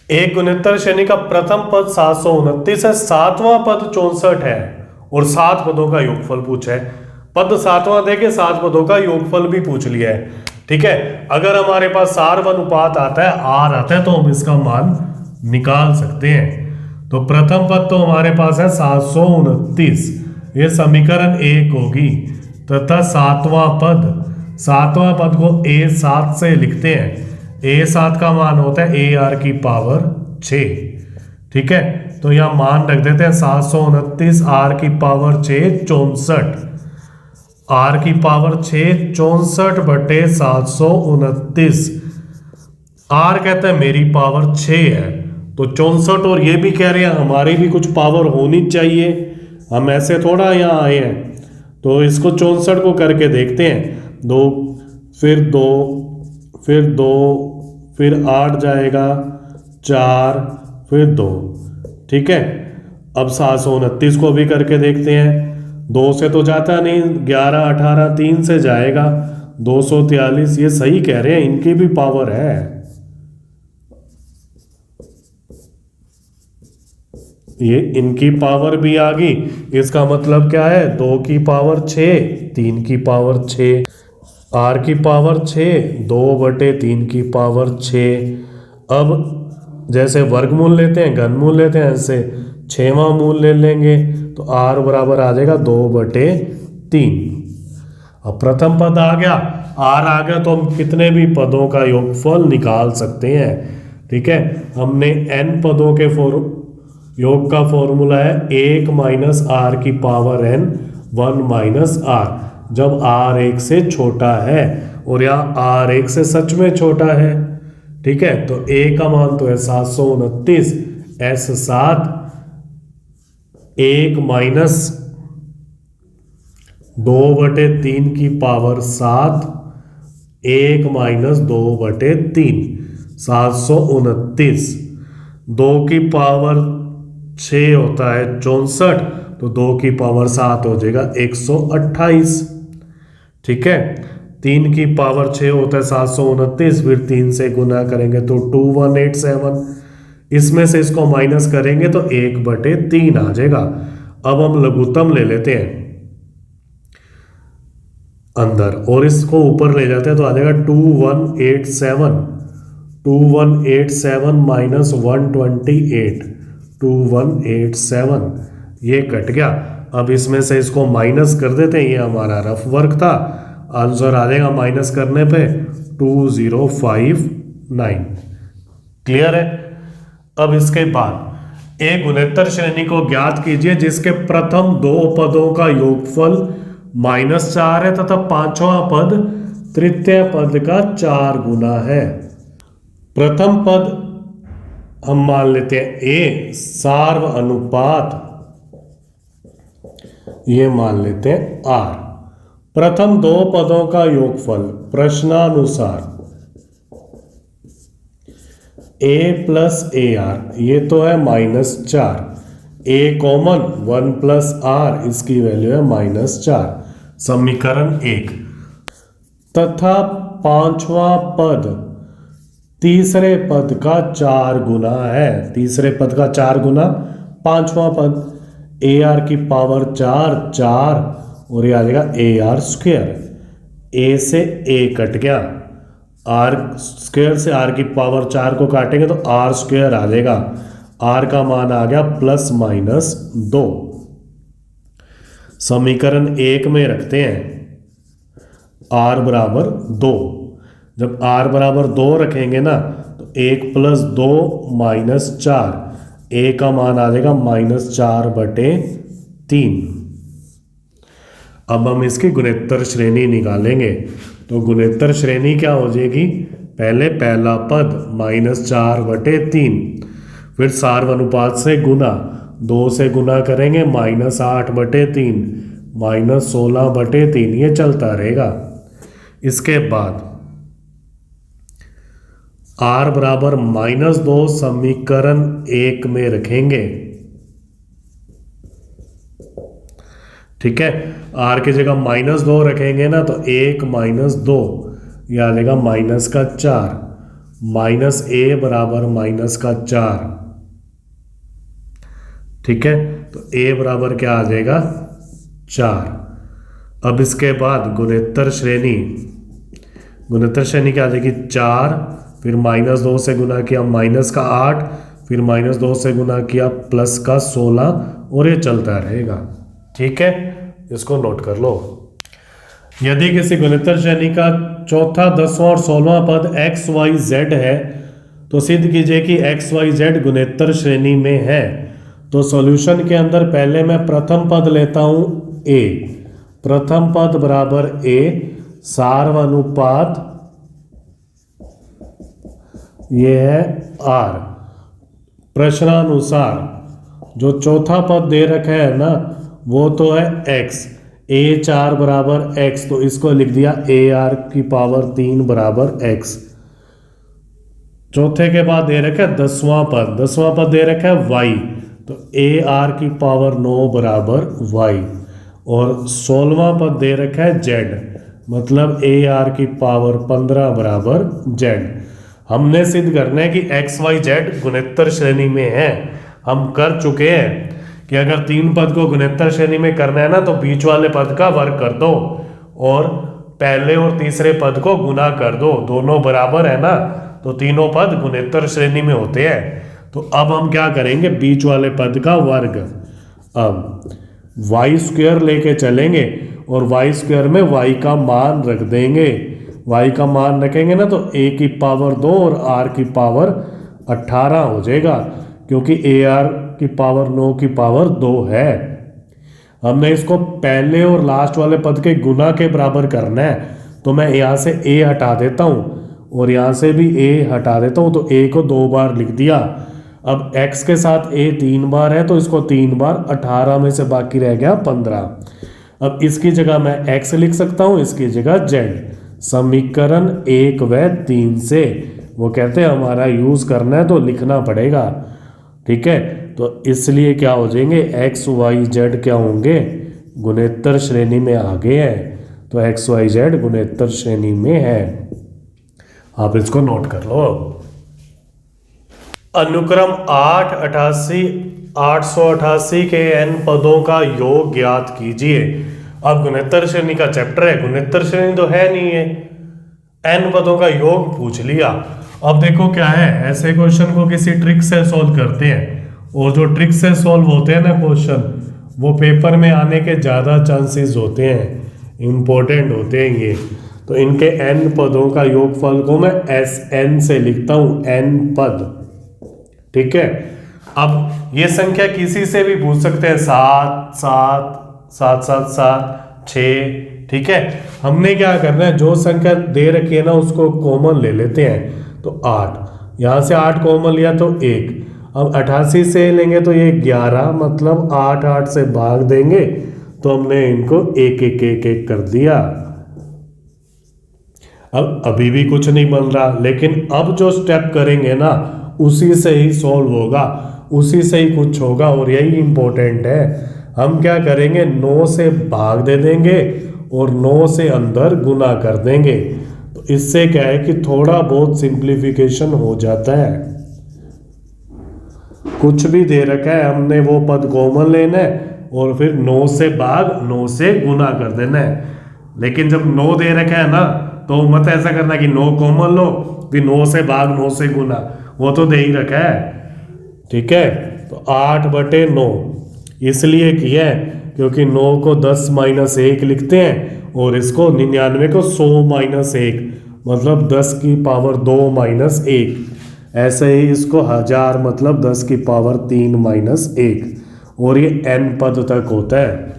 एक गुणोत्तर श्रेणी का प्रथम पद 729 है, सातवां पद 64 है और 7 पदों का योगफल पूछा है। पद 7वां देके 7 पदों का योगफल भी पूछ लिया है। ठीक है, अगर हमारे पास सार अनुपात आता है, आर आता है, तो हम इसका मान निकाल सकते हैं। तो प्रथम पद तो हमारे पास है 729, ये समीकरण 1 होगी, तथा सातवां पद को a7 से लिखते हैं। a7 का मान होता है ar की पावर 6। ठीक है, तो यहां मान रख देते हैं 729 r की पावर 6 64, r की पावर 6 64 बटे 729। r कहता है मेरी पावर 6 है, तो 64, और ये भी कह रहे हैं हमारी भी कुछ पावर होनी चाहिए, हम ऐसे थोड़ा यहाँ आए हैं। तो इसको 64 को करके देखते हैं। 2 फिर 2 फिर 2 फिर 8 जाएगा, 4 फिर 2। ठीक है, अब 729 को भी करके देखते हैं। 2 से तो जाता नहीं, 11 18 3 से जाएगा, 243। ये सही कह रहे हैं, इनकी भी पावर है। ये इनकी पावर भी आ गई, इसका मतलब क्या है, 2 की पावर 6, 3 की पावर 6, r की पावर 6, 2 बटे 3 की पावर 6। अब जैसे वर्गमूल लेते हैं, घनमूल लेते हैं, ऐसे 6वां मूल ले लेंगे, तो r बराबर आ जाएगा 2 बटे 3। अब प्रथम पद आ गया, r आ गया, तो हम कितने भी पदों का योगफल निकाल सकते हैं। ठीक है, हमने n पदों के योग का फॉर्मूला है 1 माइनस r की पावर n 1 माइनस r, जब r 1 से छोटा है, और यहाँ r 1 से सच में छोटा है। ठीक है, तो a का मान तो है 729, s7 1 माइनस 2 बटे 3 की पावर 7, 1 माइनस 2 बटे 3, 729। 2 की पावर 6 होता है 64, तो 2 की पावर 7 हो जाएगा 128। ठीक है, 3 की पावर 6 होता है 729, फिर 3 से गुना करेंगे तो 2187। इसमें से इसको माइनस करेंगे तो 1 बटे 3 आ जाएगा। अब हम लघुत्तम ले लेते हैं अंदर और इसको ऊपर ले जाते हैं, तो आ जाएगा 2187, 2187 माइनस 128, 2187, ये कट गया। अब इसमें से इसको माइनस कर देते हैं, ये हमारा रफ वर्क था, आंसर आ जाएगा माइनस करने पे 2059। क्लियर है। अब इसके बाद एक गुणोत्तर श्रेणी को ज्ञात कीजिए जिसके प्रथम 2 पदों का योगफल -4 है तथा 5वां पद तृतीय पद का 4 गुना है। प्रथम पद हम मान लेते हैं a, सार्व अनुपात ये मान लेते हैं r। प्रथम 2 पदों का योगफल प्रश्नानुसार a प्लस AR, ये तो है -4, a कॉमन 1 प्लस r, इसकी वैल्यू है -4, समीकरण 1। तथा 5वां पद तीसरे पद का 4 गुना है, तीसरे पद का 4 गुना 5वां पद, AR की पावर 4 4, और ये आ जाएगा AR स्क्वायर। A से A कट गया, R स्क्वायर से R की पावर 4 को काटेंगे तो R स्क्वायर आ जाएगा। R का मान आ गया ±2। समीकरण 1 में रखते हैं R बराबर 2। जब r बराबर 2 रखेंगे ना, तो 1 + 2 -4, a का मान आ जाएगा -4 बटे 3। अब हम इसकी गुणोत्तर श्रेणी निकालेंगे। तो गुणोत्तर श्रेणी क्या हो जाएगी, पहले पहला पद -4 बटे 3, फिर सार्व अनुपात से गुना, 2 से गुना करेंगे -8 बटे 3, -16 बटे 3, ये चलता रहेगा। इसके बाद r बराबर -2 समीकरण 1 में रखेंगे। ठीक है, r की जगह -2 रखेंगे ना, तो 1 - 2, यह आ जाएगा -4, माइनस ए बराबर माइनस का 4। ठीक है, तो ए बराबर क्या आ जाएगा 4। अब इसके बाद गुणोत्तर श्रेणी क्या आ जाएगी 4, फिर -2 से गुना किया माइनस का 8, फिर -2 से गुना किया प्लस का 16, और ये चलता रहेगा। ठीक है, इसको नोट कर लो। यदि किसी गुणोत्तर श्रेणी का चौथा, 10वां और 16वां पद x y z है तो सिद्ध कीजिए कि x y z गुणोत्तर श्रेणी में है। तो सॉल्यूशन के अंदर पहले मैं प्रथम पद लेता हूं a, प्रथम पद बराबर a, सार्वनुपात ये है r। प्रश्नानुसार जो चौथा पद दे रखा है ना वो तो है x, a4 बराबर x, तो इसको लिख दिया ar की पावर 3 बराबर x। चौथे के बाद दे रखा है 10वां पद दे रखा है y, तो ar की पावर 9 बराबर y। और 16वां पद दे रखा है z, मतलब ar की पावर 15 बराबर z। हमने सिद्ध करना है कि x y z गुणोत्तर श्रेणी में है। हम कर चुके हैं कि अगर 3 पद को गुणोत्तर श्रेणी में करना है ना तो बीच वाले पद का वर्ग कर दो और पहले और तीसरे पद को गुना कर दो, दोनों बराबर है ना, तो तीनों पद गुणोत्तर श्रेणी में होते हैं। तो अब हम क्या करेंगे, बीच वाले पद का वर्ग। अब वाई स्क्वायर लेके चलेंगे और वाई स्क्वायर में वाई का मान रख देंगे। वाई का मान रखेंगे ना तो a की पावर 2 और r की पावर 18 हो जाएगा, क्योंकि ar की पावर 9 की पावर 2 है। हमने इसको पहले और लास्ट वाले पद के गुना के बराबर करना है, तो मैं यहाँ से a हटा देता हूँ और यहाँ से भी a हटा देता हूँ, तो a को 2 बार लिख दिया। अब x के साथ a 3 बार है तो इसको 3 बार, 18 में से बाकी रह गया 15। अब इसकी जगह मैं x लिख सकता हूँ, इसकी जगह z। समीकरण 1 व 3 से वो कहते हैं हमारा यूज करना है तो लिखना पड़ेगा। ठीक है, तो इसलिए क्या हो जाएंगे, x y z क्या होंगे, गुणोत्तर श्रेणी में आ गए हैं। तो x y z गुणोत्तर श्रेणी में है। आप इसको नोट कर लो। अनुक्रम 888 के n पदों का योग ज्ञात कीजिए। अब गुणोत्तर श्रेणी का चैप्टर है, गुणोत्तर श्रेणी तो है नहीं है, n पदों का योग पूछ लिया। अब देखो क्या है, ऐसे क्वेश्चन को किसी ट्रिक से सॉल्व करते हैं, और जो ट्रिक से सॉल्व होते हैं ना क्वेश्चन, वो पेपर में आने के ज़्यादा चांसेस होते हैं, इम्पोर्टेंट होते हैं ये। तो इनके n पदों का योगफल को मैं Sn से लिखता हूँ, n पद। ठीक है, अब ये संख्या किसी से भी पूछ सकते हैं, 7 7 7 7 7 6। ठीक है, हमने क्या करना है, जो संख्या दे रखी है ना उसको कॉमन ले लेते हैं। तो 8, यहाँ से 8 कॉमन लिया तो 1। अब 88 से लेंगे तो ये 11, मतलब 8 8 से भाग देंगे तो हमने इनको 1 1 1 1 कर दिया। अब अभी भी कुछ नहीं बन रहा, लेकिन अब जो स्टेप करेंगे ना उसी से ही सॉल्व होगा, उसी से ही कुछ होगा, और यही इंपॉर्टेंट है। हम क्या करेंगे, 9 से भाग दे देंगे और 9 से अंदर गुना कर देंगे। तो इससे क्या है कि थोड़ा बहुत सिंप्लीफिकेशन हो जाता है। कुछ भी दे रखा है, हमने वो पद कॉमन लेना है और फिर 9 से भाग 9 से गुना कर देना है। लेकिन जब 9 दे रखा है ना तो मत ऐसा करना कि 9 कॉमन लो फिर 9 से भाग 9 से गुना, वो तो दे ही रखा है। ठीक है, तो 8/9 इसलिए किया है क्योंकि 9 को 10 - 1 लिखते हैं और इसको 99 को 100 - 1, मतलब 10 की पावर 2 - 1। ऐसे ही इसको 1000 मतलब 10 की पावर 3 - 1, और ये n पद तक होता है।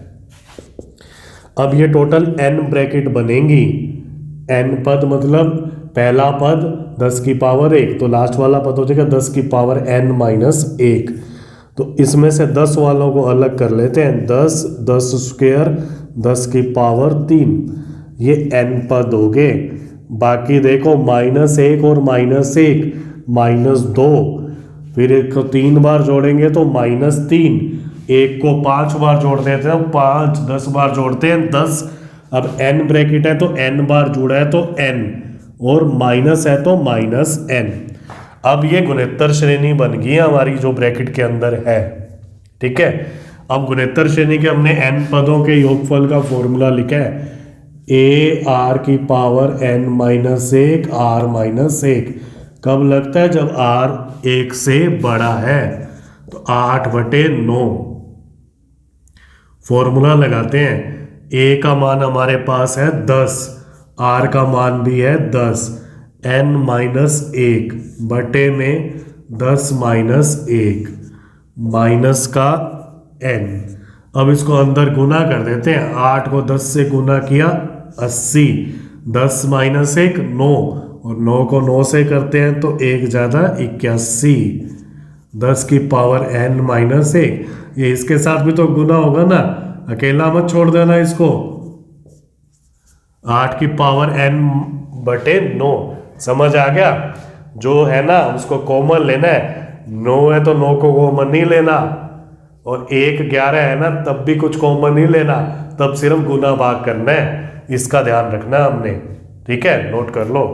अब ये टोटल n ब्रैकेट बनेंगी। n पद मतलब पहला पद 10 की पावर 1, तो लास्ट वाला पद हो जाएगा 10 की पावर n - 1। तो इसमें से 10 वालों को अलग कर लेते हैं, 10 10 स्क्वायर 10 की पावर 3, ये n पद हो गए। बाकी देखो -1 और -1 -2, फिर एक को 3 बार जोड़ेंगे तो -3, एक को 5 बार जोड़ देते हैं 5, 10 बार जोड़ते हैं 10। अब n ब्रैकेट है तो n बार जुड़ा है तो n, और माइनस है तो माइनस n। अब ये गुणोत्तर श्रेणी बन गई है हमारी जो ब्रैकेट के अंदर है। ठीक है, अब गुणोत्तर श्रेणी के हमने n पदों के योगफल का फॉर्मूला लिखा है a r की पावर n माइनस एक r माइनस एक। कब लगता है? जब r 1 से बड़ा है। तो 8/9 फॉर्मूला लगाते हैं। a का मान हमारे पास है 10, r का मान भी है 10, n माइनस एक बटे में 10 माइनस एक माइनस का n। अब इसको अंदर गुना कर देते हैं। 8 को 10 से गुना किया 80, 10 माइनस एक 9, और 9 को 9 से करते हैं तो 1 ज़्यादा 81, 10 की पावर n माइनस एक। ये इसके साथ भी तो गुना होगा ना, अकेला मत छोड़ देना इसको। 8 की पावर n बटे 9, समझ आ गया? जो है ना उसको कॉमन लेना है। 9 है तो 9 को कॉमन नहीं लेना, और 1 11 है ना तब भी कुछ कॉमन नहीं लेना, तब सिर्फ गुना भाग करना है। इसका ध्यान रखना हमने। ठीक है, नोट कर लो।